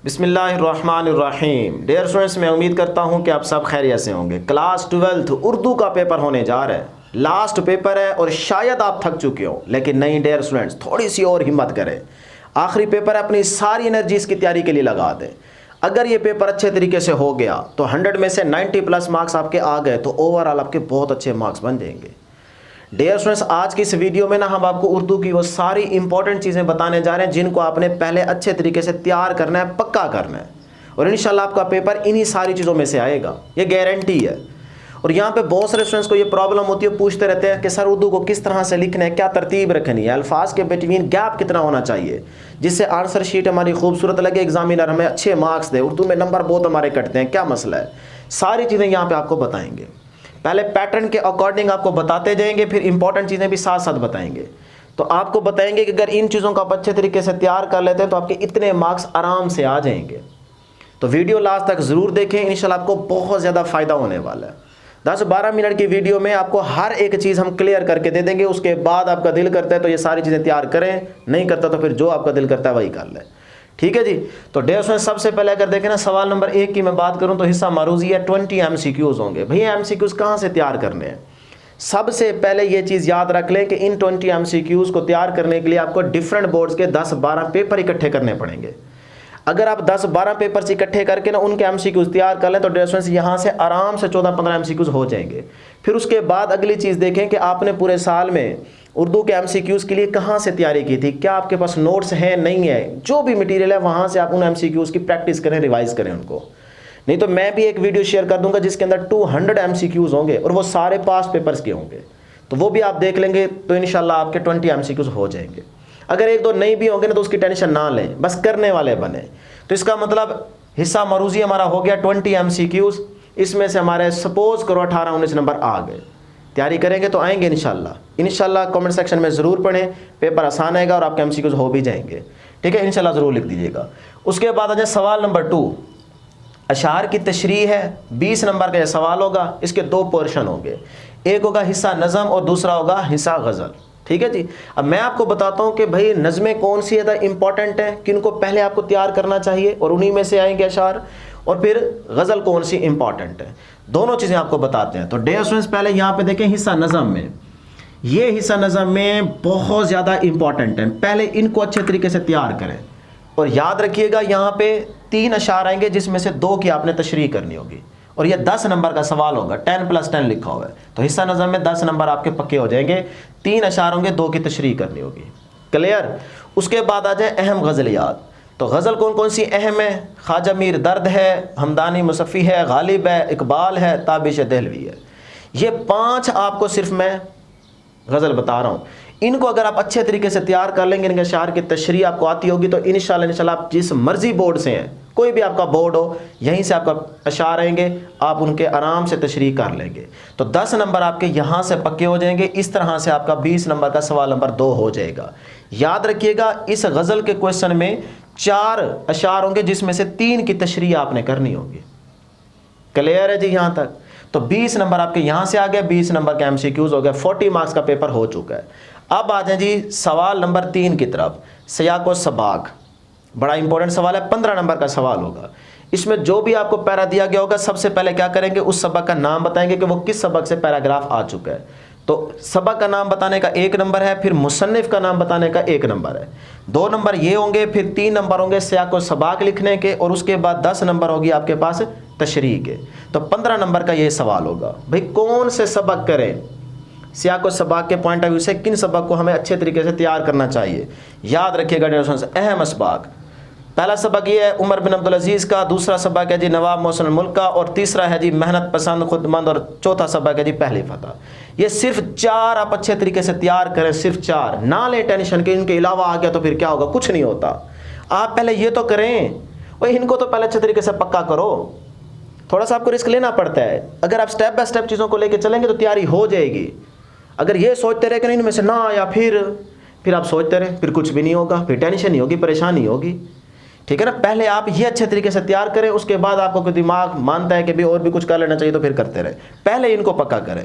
بسم اللہ الرحمن الرحیم۔ ڈیئر اسٹوڈنٹس، میں امید کرتا ہوں کہ آپ سب خیریت سے ہوں گے۔ کلاس 12 اردو کا پیپر ہونے جا رہا ہے، لاسٹ پیپر ہے اور شاید آپ تھک چکے ہوں، لیکن نہیں ڈیئر اسٹوڈنٹس، تھوڑی سی اور ہمت کریں۔ آخری پیپر ہے، اپنی ساری انرجی اس کی تیاری کے لیے لگا دیں۔ اگر یہ پیپر اچھے طریقے سے ہو گیا تو 100 میں سے 90+ مارکس آپ کے آ گئے تو اوورآل آپ کے بہت اچھے مارکس بن جائیں گے۔ ڈیئر اسٹوڈنٹس، آج کی اس ویڈیو میں ہم آپ کو اردو کی وہ ساری امپورٹنٹ چیزیں بتانے جا رہے ہیں جن کو آپ نے پہلے اچھے طریقے سے تیار کرنا ہے، پکا کرنا ہے، اور انشاءاللہ آپ کا پیپر انہی ساری چیزوں میں سے آئے گا، یہ گارنٹی ہے۔ اور یہاں پہ بہت سارے اسٹوڈنٹس کو یہ پرابلم ہوتی ہے، پوچھتے رہتے ہیں کہ سر اردو کو کس طرح سے لکھنا ہے، کیا ترتیب رکھنی ہے، الفاظ کے بٹوین گیپ کتنا ہونا چاہیے جس سے آنسر شیٹ ہماری خوبصورت لگے، ایگزامینر ہمیں اچھے مارکس دے، اردو میں نمبر بہت ہمارے کٹتے ہیں، کیا مسئلہ ہے، ساری چیزیں یہاں پہ آپ کو بتائیں گے۔ پہلے پیٹرن کے اکارڈنگ آپ کو بتاتے جائیں گے، پھر امپورٹنٹ چیزیں بھی ساتھ ساتھ بتائیں گے۔ تو آپ کو بتائیں گے کہ اگر ان چیزوں کو آپ اچھے طریقے سے تیار کر لیتے ہیں تو آپ کے اتنے مارکس آرام سے آ جائیں گے۔ تو ویڈیو لاسٹ تک ضرور دیکھیں، انشاءاللہ آپ کو بہت زیادہ فائدہ ہونے والا ہے۔ 10-12 منٹ کی ویڈیو میں آپ کو ہر ایک چیز ہم کلیئر کر کے دے دیں گے، اس کے بعد آپ کا دل کرتا ہے تو یہ ساری چیزیں تیار کریں، نہیں کرتا تو پھر جو آپ کا دل کرتا ہے وہی کر لیں، ٹھیک ہے جی۔ تو ڈیئر اسٹوڈنٹس، سب سے پہلے اگر دیکھیں نا، سوال نمبر 1 کی میں بات کروں تو حصہ معروضی ہے، 20 MCQs ہوں گے۔ بھئی MCQs کہاں سے تیار کرنے ہیں؟ سب سے پہلے یہ چیز یاد رکھ لیں کہ ان 20 MCQs کو تیار کرنے کے لیے آپ کو ڈیفرنٹ بورڈز کے 10-12 پیپر اکٹھے کرنے پڑیں گے۔ اگر آپ 10-12 پیپرز اکٹھے کر کے نا ان کے MCQs تیار کر لیں تو ڈیئر اسٹوڈنٹس یہاں سے آرام سے 14-15 MCQs ہو جائیں گے۔ پھر اس کے بعد اگلی چیز دیکھیں کہ آپ نے پورے سال میں اردو کے MCQs کے لیے کہاں سے تیاری کی تھی، کیا آپ کے پاس نوٹس ہیں، نہیں ہے، جو بھی مٹیریل ہے وہاں سے آپ ان MCQs کی پریکٹس کریں، ریوائز کریں ان کو۔ نہیں تو میں بھی ایک ویڈیو شیئر کر دوں گا جس کے اندر 200 MCQs ہوں گے اور وہ سارے پاسٹ پیپرز کے ہوں گے، تو وہ بھی آپ دیکھ لیں گے تو انشاءاللہ آپ کے 20 MCQs ہو جائیں گے۔ اگر 1-2 نہیں بھی ہوں گے نا تو اس کی ٹینشن نہ لیں، بس کرنے والے بنیں۔ تو اس کا مطلب حصہ معروضی ہمارا ہو گیا 20 MCQs، اس میں سے ہمارے سپوز کرو 18-19 نمبر آ گئے۔ تیاری کریں گے تو آئیں گے انشاءاللہ۔ انشاءاللہ کامنٹ سیکشن میں ضرور پڑھیں، پیپر آسان آئے گا اور آپ کے MCQs ہو بھی جائیں گے، ٹھیک ہے، انشاءاللہ ضرور لکھ دیجیے گا۔ اس کے بعد آ جائیں سوال نمبر 2، اشعار کی تشریح ہے، 20 نمبر کا یہ سوال ہوگا۔ اس کے 2 پورشن ہوں گے، ایک ہوگا حصہ نظم اور دوسرا ہوگا حصہ غزل، ٹھیک ہے جی۔ اب میں آپ کو بتاتا ہوں کہ بھائی نظمیں کون سی زیادہ امپورٹنٹ ہیں، کن کو پہلے آپ کو تیار کرنا چاہیے اور انہی میں سے آئیں گے اشعار، اور پھر غزل کون سی امپورٹنٹ ہے، دونوں چیزیں آپ کو بتاتے ہیں۔ تو ڈیئر اسٹوڈنٹس، پہلے یہاں پہ دیکھیں حصہ نظم میں، یہ حصہ نظم میں بہت زیادہ امپورٹنٹ ہے، پہلے ان کو اچھے طریقے سے تیار کریں اور یاد رکھیے گا یہاں پہ 3 اشعار آئیں گے جس میں سے 2 کی آپ نے تشریح کرنی ہوگی، اور یہ 10 نمبر کا سوال ہوگا، 10+10 لکھا ہوا ہے، تو حصہ نظم میں 10 نمبر آپ کے پکے ہو جائیں گے، 3 اشعار ہوں گے، 2 کی تشریح کرنی ہوگی، کلیئر۔ اس کے بعد آ جائیں اہم غزلیات۔ تو غزل کون کون سی اہم ہے؟ خواجہ میر درد ہے، ہمدانی مصفی ہے، غالب ہے، اقبال ہے، تابش دہلوی ہے۔ یہ 5 آپ کو صرف میں غزل بتا رہا ہوں، ان کو اگر آپ اچھے طریقے سے تیار کر لیں گے، ان کے اشعار کی تشریح آپ کو آتی ہوگی تو انشاءاللہ آپ جس مرضی بورڈ سے ہیں، کوئی بھی آپ کا بورڈ ہو، یہیں سے آپ کا اشعار آئیں گے، آپ ان کے آرام سے تشریح کر لیں گے، تو 10 نمبر آپ کے یہاں سے پکے ہو جائیں گے۔ اس طرح سے آپ کا 20 نمبر کا سوال نمبر 2 ہو جائے گا۔ یاد رکھیے گا اس غزل کے کویسچن میں 4 اشعار ہوں گے جس میں سے 3 کی تشریح آپ نے کرنی ہوگی، کلیئر ہے جی یہاں تک؟ تو 20 نمبر آپ کے یہاں سے آ گئے، 20 نمبر کا MCQs ہو گیا، 40 مارکس کا پیپر ہو چکا ہے۔ اب آ جائیں جی سوال نمبر 3 کی طرف، سیاق و سباق، بڑا امپورٹنٹ سوال ہے، 15 نمبر کا سوال ہوگا۔ اس میں جو بھی آپ کو پیرا دیا گیا ہوگا سب سے پہلے کیا کریں گے، اس سبق کا نام بتائیں گے کہ وہ کس سبق سے پیراگراف آ چکا ہے۔ تو سبق کا نام بتانے کا 1 نمبر ہے، پھر مصنف کا نام بتانے کا 1 نمبر ہے، 2 نمبر یہ ہوں گے، پھر 3 نمبر ہوں گے سیاق و سباق لکھنے کے، اور اس کے بعد 10 نمبر ہوگی آپ کے پاس تشریح کے۔ تو 15 نمبر کا یہ سوال ہوگا، بھئی کون سے سبق کریں، سیاق و سباق کے پوائنٹ آف ویو سے کن سبق کو ہمیں اچھے طریقے سے تیار کرنا چاہیے۔ یاد رکھیے گا اہم اسباق، پہلا سبق یہ ہے عمر بن عبدالعزیز کا، دوسرا سبق ہے جی نواب محسن الملک کا، اور تیسرا ہے جی محنت پسند خود مند، اور چوتھا سبق ہے جی پہلی فتح۔ یہ صرف 4 آپ اچھے طریقے سے تیار کریں، صرف 4، نہ لیں ٹینشن کہ ان کے علاوہ آ گیا تو پھر کیا ہوگا، کچھ نہیں ہوتا۔ آپ پہلے یہ تو کریں، ان کو تو پہلے اچھے طریقے سے پکا کرو، تھوڑا سا آپ کو رسک لینا پڑتا ہے۔ اگر آپ سٹیپ بائی سٹیپ چیزوں کو لے کے چلیں گے تو تیاری ہو جائے گی۔ اگر یہ سوچتے رہے کہ ان میں سے نہ آیا، پھر آپ سوچتے رہے، پھر کچھ بھی نہیں ہوگا، پھر ٹینشن نہیں ہوگی، پریشانی ہوگی، ٹھیک ہے نا۔ پہلے آپ یہ اچھے طریقے سے تیار کریں، اس کے بعد آپ کو کوئی دماغ مانتا ہے کہ بھی اور بھی کچھ کر لینا چاہیے تو پھر کرتے رہے، پہلے ان کو پکا کریں۔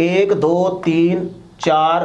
1 2 3 4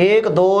1 2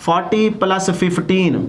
40 + 15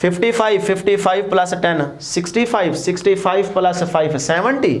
55, 55 + 10 65, 65 + 5 70,